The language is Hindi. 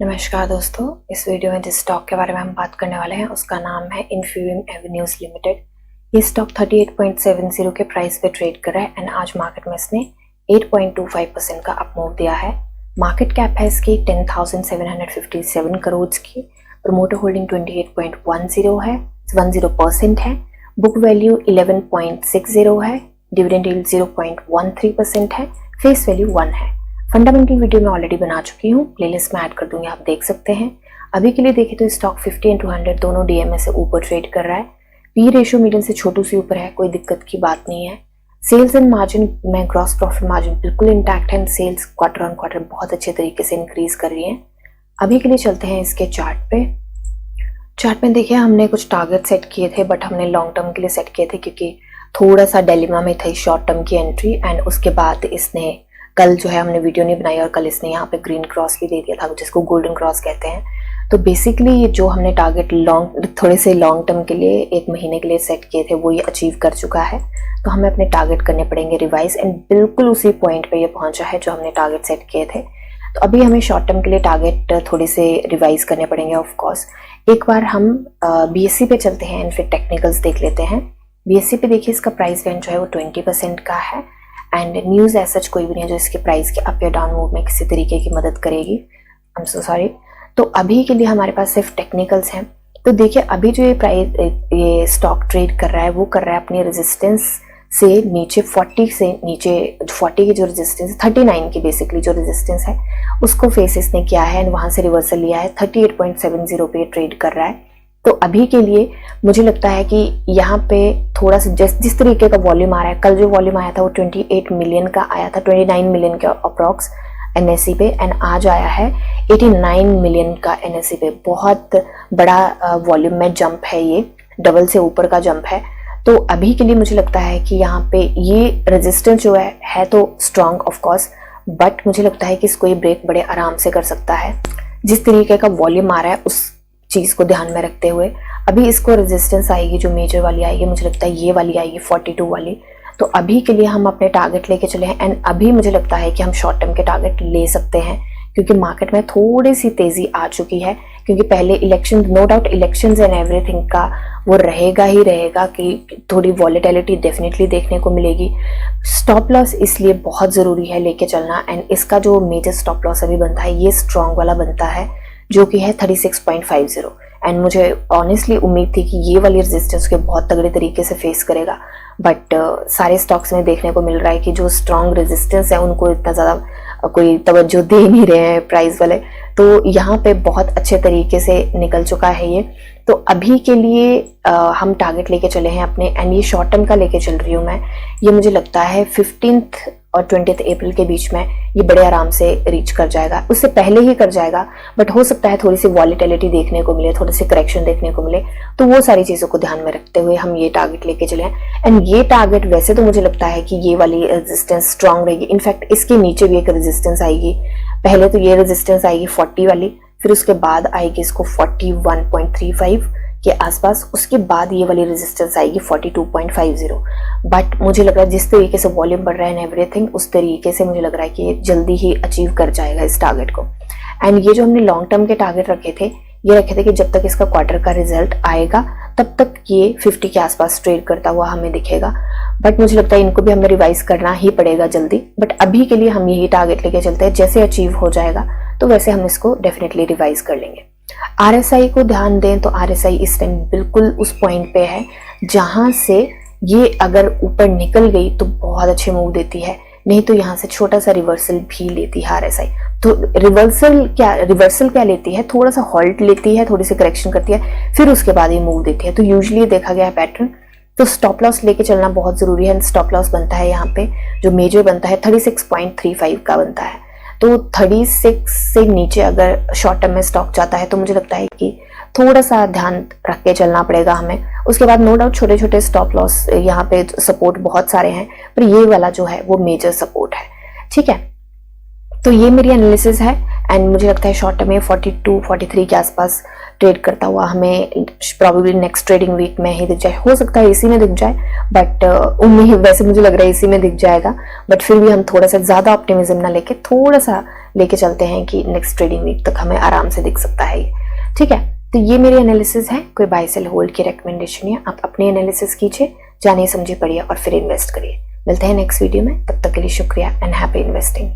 नमस्कार दोस्तों, इस वीडियो में जिस स्टॉक के बारे में हम बात करने वाले हैं उसका नाम है इन्फीबियम एवेन्यूज लिमिटेड। ये स्टॉक 38.70 के प्राइस पे ट्रेड कर रहा है एंड आज मार्केट में इसने 8.25% का अप मूव दिया है। मार्केट कैप है इसकी 10,757 करोड़ की। प्रमोटर होल्डिंग 28.10 है, 10% है। बुक वैल्यू 11.60 है। डिविडेंड यील्ड 0.13% है। फेस वैल्यू 1 है। फंडामेंटल वीडियो मैं ऑलरेडी बना चुकी हूँ, प्लेलिस्ट में ऐड कर दूंगी, आप देख सकते हैं। अभी के लिए देखें तो स्टॉक 50 एंड 200 दोनों डीएमए से ऊपर ट्रेड कर रहा है। पी रेशियो मीडियम से छोटू से ऊपर है, कोई दिक्कत की बात नहीं है। सेल्स एंड मार्जिन में ग्रॉस प्रॉफिट मार्जिन बिल्कुल इंटैक्ट है। सेल्स क्वार्टर ऑन क्वार्टर बहुत अच्छे तरीके से इंक्रीज कर रही है। अभी के लिए चलते हैं इसके चार्ट में देखिए, हमने कुछ टारगेट सेट किए थे बट हमने लॉन्ग टर्म के लिए सेट किए थे क्योंकि थोड़ा सा डिलेमा में थी शॉर्ट टर्म की एंट्री। एंड उसके बाद इसने कल जो है हमने वीडियो नहीं बनाई और कल इसने यहाँ पे ग्रीन क्रॉस भी दे दिया था, जिसको गोल्डन क्रॉस कहते हैं। तो बेसिकली जो हमने टारगेट थोड़े से लॉन्ग टर्म के लिए 1 महीने के लिए सेट किए थे वो ये अचीव कर चुका है। तो हमें अपने टारगेट करने पड़ेंगे रिवाइज एंड बिल्कुल उसी पॉइंट पे ये पहुंचा है जो हमने टारगेट सेट किए थे। तो अभी हमें शॉर्ट टर्म के लिए टारगेट थोड़े से रिवाइज करने पड़ेंगे ऑफकोर्स। एक बार हम BSE पे चलते हैं एंड फिर टेक्निकल्स देख लेते हैं। BSE पे देखिए, इसका प्राइस रेंज जो है वो 20% का है एंड न्यूज़ एज सच कोई भी नहीं है जो इसके प्राइस के अप या डाउन मूव में किसी तरीके की मदद करेगी। I am so sorry. तो अभी के लिए हमारे पास सिर्फ टेक्निकल्स हैं। तो देखिए, अभी जो ये स्टॉक ट्रेड कर रहा है वो कर रहा है अपनी रेजिस्टेंस से नीचे 40 से नीचे 40 की जो रेजिस्टेंस 39 की बेसिकली जो रेजिस्टेंस है उसको फेस इसने किया है एंड वहां से रिवर्सल लिया है। 38.70 पे ट्रेड कर रहा है। तो अभी के लिए मुझे लगता है कि यहाँ पे थोड़ा सा जिस तरीके का वॉल्यूम आ रहा है, कल जो वॉल्यूम आया था वो 28 मिलियन का आया था, 29 मिलियन का अप्रॉक्स NSE पे एंड आज आया है 89 मिलियन का NSE पे। बहुत बड़ा वॉल्यूम में जंप है, ये डबल से ऊपर का जंप है। तो अभी के लिए मुझे लगता है कि यहाँ पे ये रेजिस्टेंस जो है तो स्ट्रांग ऑफ कोर्स, बट मुझे लगता है कि इसको ये ब्रेक बड़े आराम से कर सकता है। जिस तरीके का वॉल्यूम आ रहा है उस चीज को ध्यान में रखते हुए अभी इसको रेजिस्टेंस आएगी जो मेजर वाली आएगी, मुझे लगता है ये वाली आएगी 42 वाली। तो अभी के लिए हम अपने टारगेट लेके चले हैं एंड अभी मुझे लगता है कि हम शॉर्ट टर्म के टारगेट ले सकते हैं क्योंकि मार्केट में थोड़ी सी तेजी आ चुकी है। क्योंकि पहले election, no doubt elections and everything का वो रहेगा ही रहेगा कि थोड़ी वॉलेटिलिटी डेफिनेटली देखने को मिलेगी। स्टॉप लॉस इसलिए बहुत जरूरी है लेके चलना एंड इसका जो मेजर स्टॉप लॉस अभी बनता है ये स्ट्रॉन्ग वाला बनता है जो कि है 36.50 एंड मुझे ऑनेस्टली उम्मीद थी कि ये वाली रेजिस्टेंस के बहुत तगड़े तरीके से फेस करेगा। बट सारे स्टॉक्स में देखने को मिल रहा है कि जो स्ट्रॉन्ग रेजिस्टेंस है उनको इतना ज़्यादा कोई तवज्जो दे नहीं रहे हैं प्राइस वाले। तो यहाँ पे बहुत अच्छे तरीके से निकल चुका है ये। तो अभी के लिए हम टारगेट लेके चले हैं अपने एंड ये शॉर्ट टर्म का लेके चल रही हूँ मैं। ये मुझे लगता है 15 और 20 अप्रैल के बीच में ये बड़े आराम से रीच कर जाएगा। उससे पहले ही कर जाएगा बट हो सकता है थोड़ी सी वॉलेटिलिटी देखने को मिले, थोड़ी सी करेक्शन देखने को मिले। तो वो सारी चीज़ों को ध्यान में रखते हुए हम ये टारगेट लेके चले हैं एंड ये टारगेट वैसे तो मुझे लगता है कि ये वाली रेजिस्टेंस स्ट्रांग रहेगी। इनफैक्ट इसके नीचे भी एक रेजिस्टेंस आएगी। पहले तो ये रेजिस्टेंस आएगी 40 वाली, फिर उसके बाद आएगी इसको 41.35 के आसपास, उसके बाद ये वाली रेजिस्टेंस आएगी 42.50। बट मुझे लग रहा है जिस तरीके से वॉल्यूम बढ़ रहा है एंड एवरीथिंग उस तरीके से मुझे लग रहा है कि ये जल्दी ही अचीव कर जाएगा इस टारगेट को। एंड ये जो हमने लॉन्ग टर्म के टारगेट रखे थे ये रखे थे कि जब तक इसका क्वार्टर का रिजल्ट आएगा तब तक ये 50 के आसपास ट्रेड करता हुआ हमें दिखेगा। बट मुझे लगता है इनको भी हमें रिवाइज करना ही पड़ेगा जल्दी। बट अभी के लिए हम यही टारगेट लेके चलते हैं, जैसे अचीव हो जाएगा तो वैसे हम इसको डेफिनेटली रिवाइज कर लेंगे। RSI को ध्यान दें तो RSI इस टाइम बिल्कुल उस पॉइंट पे है जहां से ये अगर ऊपर निकल गई तो बहुत अच्छे मूव देती है, नहीं तो यहाँ से छोटा सा रिवर्सल भी लेती है RSI। तो रिवर्सल क्या लेती है, थोड़ा सा हॉल्ट लेती है, थोड़ी सी करेक्शन करती है, फिर उसके बाद ये मूव देती है। तो यूजुअली देखा गया है पैटर्न। तो स्टॉप लॉस लेके चलना बहुत जरूरी है। स्टॉप लॉस बनता है यहाँ पे जो मेजर बनता है 36.35 का बनता है। तो 36 से नीचे अगर शॉर्ट टर्म में स्टॉक जाता है तो मुझे लगता है कि थोड़ा सा ध्यान रख के चलना पड़ेगा हमें। उसके बाद नो डाउट छोटे छोटे स्टॉप लॉस यहाँ पे सपोर्ट बहुत सारे हैं पर ये वाला जो है वो मेजर सपोर्ट है। ठीक है, तो ये मेरी एनालिसिस है एंड मुझे लगता है शॉर्ट टर्म में 42-43 के आसपास ट्रेड करता हुआ हमें प्रॉब्लली नेक्स्ट ट्रेडिंग वीक में ही दिख जाए। हो सकता है इसी में दिख जाए, बट उम्मीद वैसे मुझे लग रहा है इसी में दिख जाएगा, बट फिर भी हम थोड़ा सा ज़्यादा ऑप्टिमिज्म ना लेके थोड़ा सा लेके चलते हैं कि नेक्स्ट ट्रेडिंग वीक तक हमें आराम से दिख सकता है। ठीक है, तो ये मेरी एनालिसिस है, कोई बाय सेल होल्ड की रिकमेंडेशन है। आप अपनी एनालिसिस कीजिए, जानिए समझिए पढ़िए और फिर इन्वेस्ट करिए। मिलते हैं नेक्स्ट वीडियो में, तब तक के लिए शुक्रिया एंड हैप्पी इन्वेस्टिंग।